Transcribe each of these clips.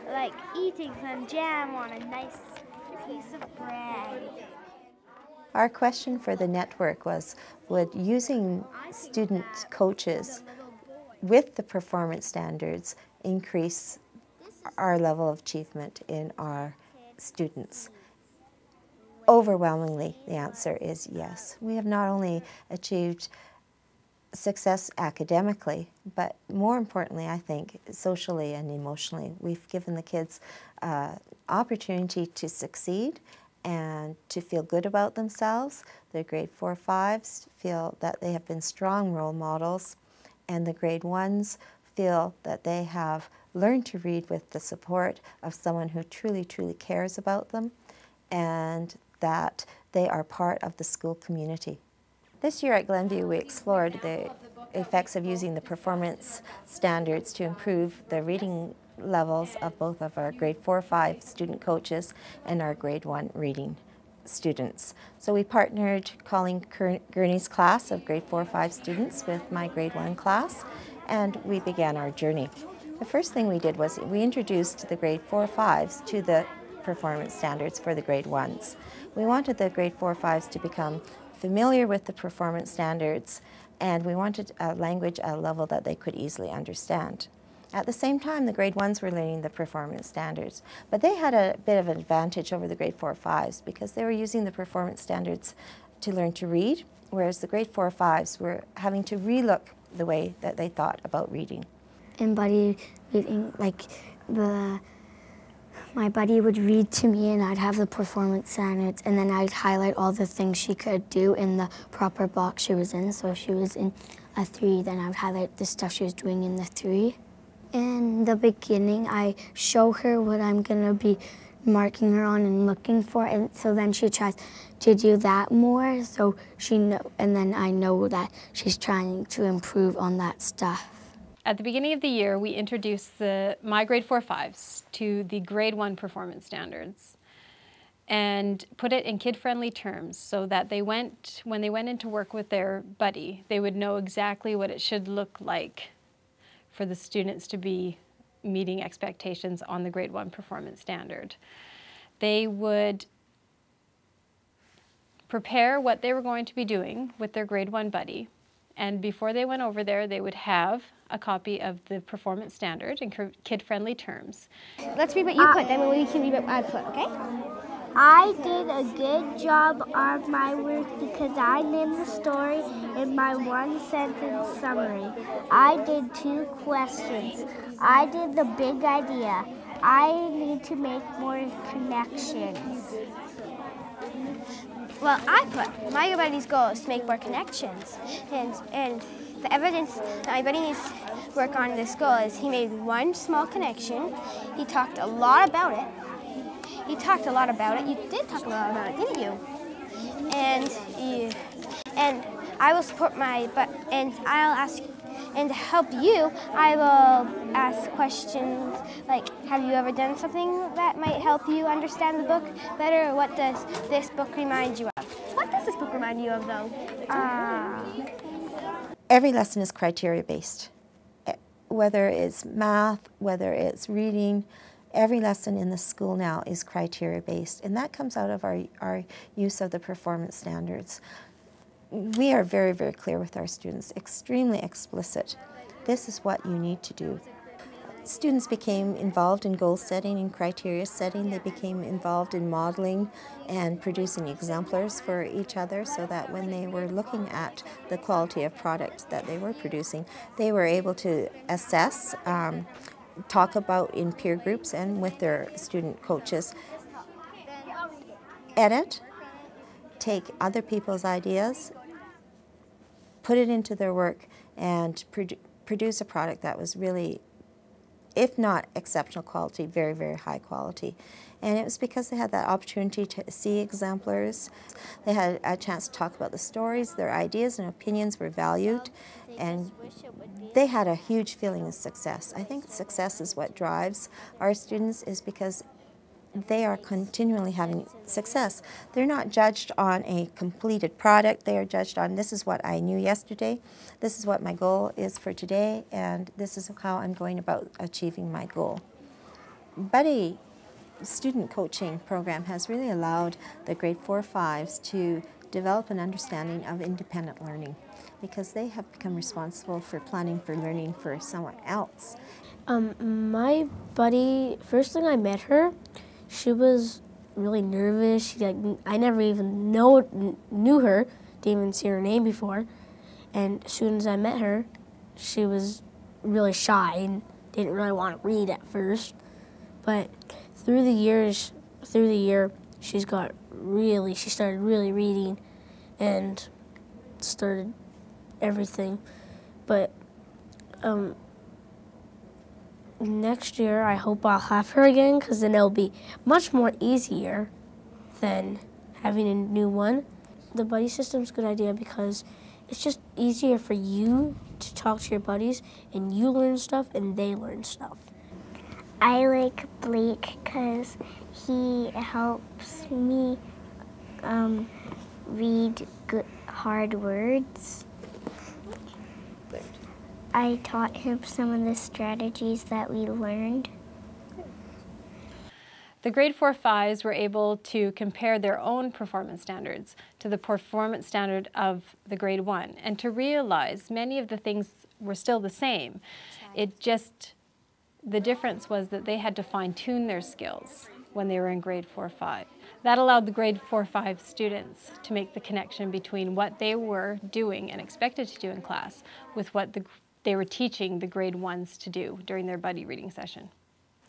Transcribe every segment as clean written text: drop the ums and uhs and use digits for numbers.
Like eating some jam on a nice piece of bread. Our question for the network was, would using student coaches with the performance standards increase our level of achievement in our students? Overwhelmingly, the answer is yes. We have not only achieved success academically, but more importantly, I think, socially and emotionally. We've given the kids opportunity to succeed and to feel good about themselves. The grade 4-5s feel that they have been strong role models, and the grade 1s feel that they have learned to read with the support of someone who truly, truly cares about them, and that they are part of the school community. This year at Glenview, we explored the effects of using the performance standards to improve the reading levels of both of our grade 4-5 student coaches and our grade 1 reading students. So we partnered Colleen Gurney's class of grade 4-5 students with my grade 1 class, and we began our journey. The first thing we did was we introduced the grade 4-5s to the performance standards for the grade 1s. We wanted the grade 4-5s to become familiar with the performance standards, and we wanted a language at a level that they could easily understand. At the same time, the grade 1s were learning the performance standards, but they had a bit of an advantage over the grade 4-5s because they were using the performance standards to learn to read, whereas the grade 4-5s were having to relook the way that they thought about reading. In buddy reading, like my buddy would read to me and I'd have the performance standards, and then I'd highlight all the things she could do in the proper box she was in. So if she was in a 3, then I would highlight the stuff she was doing in the 3. In the beginning, I show her what I'm gonna be marking her on and looking for, and so then she tries to do that more, so and then I know that she's trying to improve on that stuff. At the beginning of the year, we introduced my grade 4-5s to the grade 1 performance standards and put it in kid-friendly terms so that when they went into work with their buddy, they would know exactly what it should look like for the students to be meeting expectations on the grade 1 performance standard. They would prepare what they were going to be doing with their grade 1 buddy, and before they went over there, they would have a copy of the performance standard in kid-friendly terms. Let's read what you put, then we can read what I put, okay? I did a good job on my work because I named the story in my 1-sentence summary. I did 2 questions. I did the big idea. I need to make more connections. Well, I put my buddy's goal is to make more connections, and the evidence that my buddy needs to work on this goal is he made 1 small connection. He talked a lot about it. You talked a lot about it. You did talk a lot about it, didn't you? And I will support and I'll ask, and to help you, I will ask questions like, have you ever done something that might help you understand the book better? Or what does this book remind you of? What does this book remind you of, though? Every lesson is criteria-based. Whether it's math, whether it's reading, every lesson in the school now is criteria-based, and that comes out of our use of the performance standards. We are very, very clear with our students, extremely explicit. This is what you need to do. Students became involved in goal setting and criteria setting. They became involved in modeling and producing exemplars for each other so that when they were looking at the quality of product that they were producing, they were able to assess, talk about in peer groups and with their student coaches, edit, take other people's ideas, put it into their work, and produce a product that was really, if not exceptional quality, very, very high quality. And it was because they had that opportunity to see exemplars. They had a chance to talk about the stories, their ideas and opinions were valued, and they had a huge feeling of success. I think success is what drives our students, is because they are continually having success. They're not judged on a completed product. They are judged on, this is what I knew yesterday, this is what my goal is for today, and this is how I'm going about achieving my goal. Buddy student coaching program has really allowed the grade 4-5s to develop an understanding of independent learning, because they have become responsible for planning for learning for someone else. My buddy, first thing I met her, she was really nervous. I never even knew her, didn't even see her name before. And as soon as I met her, she was really shy and didn't really want to read at first. But through the year, she started really reading and started everything. But next year, I hope I'll have her again, because then it'll be much more easier than having a new one. The buddy system's a good idea because it's just easier for you to talk to your buddies, and you learn stuff and they learn stuff. I like Blake because he helps me read good, hard words. I taught him some of the strategies that we learned. The grade 4-5s were able to compare their own performance standards to the performance standard of the grade 1, and to realize many of the things were still the same. The difference was that they had to fine-tune their skills when they were in grade 4-5. That allowed the grade 4-5 students to make the connection between what they were doing and expected to do in class with what they were teaching the grade 1s to do during their buddy reading session.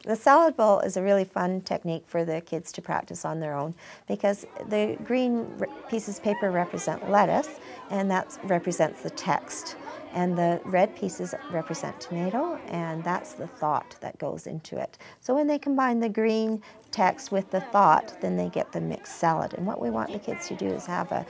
The salad bowl is a really fun technique for the kids to practice on their own, because the green pieces of paper represent lettuce, and that represents the text. And the red pieces represent tomato, and that's the thought that goes into it. So when they combine the green text with the thought, then they get the mixed salad. And what we want the kids to do is have a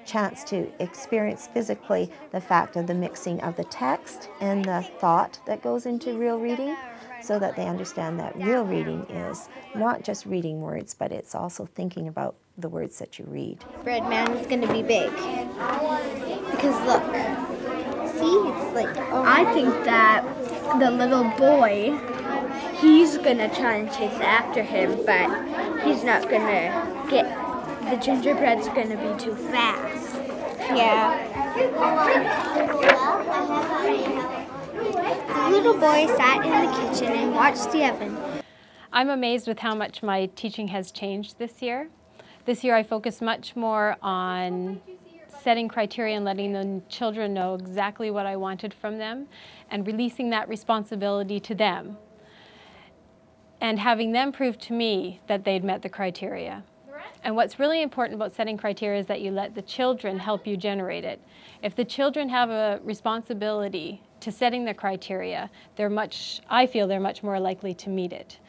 chance to experience physically the fact of the mixing of the text and the thought that goes into real reading, so that they understand that real reading is not just reading words, but it's also thinking about the words that you read. Bread man is going to be big. Because look, see, it's like, I think that the little boy, he's going to try and chase after him, but he's not going to get, the gingerbread's going to be too fast. Yeah. The little boy sat in the kitchen and watched the oven. I'm amazed with how much my teaching has changed this year. This year I focus much more on setting criteria and letting the children know exactly what I wanted from them, and releasing that responsibility to them, and having them prove to me that they'd met the criteria. And what's really important about setting criteria is that you let the children help you generate it. If the children have a responsibility to setting the criteria, I feel they're much more likely to meet it.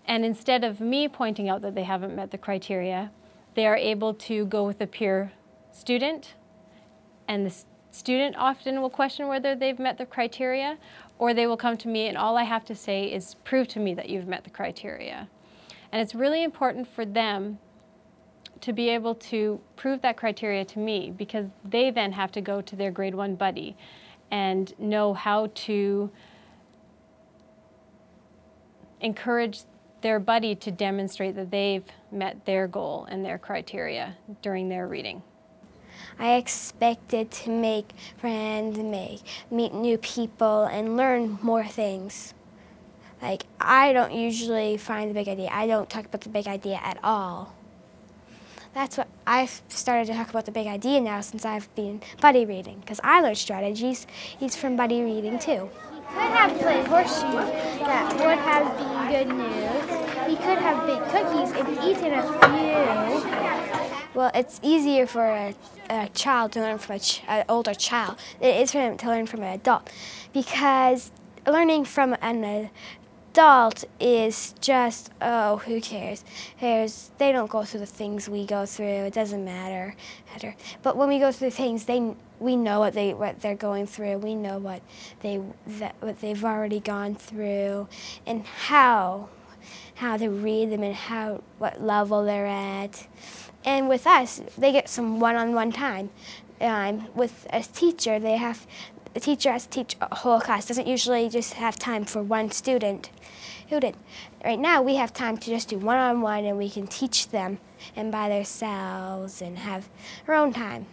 And instead of me pointing out that they haven't met the criteria, they are able to go with a peer student, and the student often will question whether they've met the criteria, or they will come to me and all I have to say is, prove to me that you've met the criteria. And it's really important for them to be able to prove that criteria to me, because they then have to go to their grade 1 buddy and know how to encourage their buddy to demonstrate that they've met their goal and their criteria during their reading. I expected to make friends, meet new people, and learn more things. Like, I don't usually find the big idea. I don't talk about the big idea at all. That's what I've started to talk about the big idea now since I've been buddy reading, because I learned strategies from buddy reading too. We could have played horseshoes. That would have been good news. We could have baked cookies and eaten a few. Well, it's easier for a child to learn from an older child than it is for them to learn from an adult, because learning from an adult is just, oh, who cares? They don't go through the things we go through. It doesn't matter. But when we go through things, we know what they're going through. We know what they've already gone through, and how how to read them and what level they're at. And with us, they get some one-on-one time. With a teacher, the teacher has to teach a whole class. Doesn't usually just have time for one student. Right now, we have time to just do one-on-one, and we can teach them and by themselves and have our own time.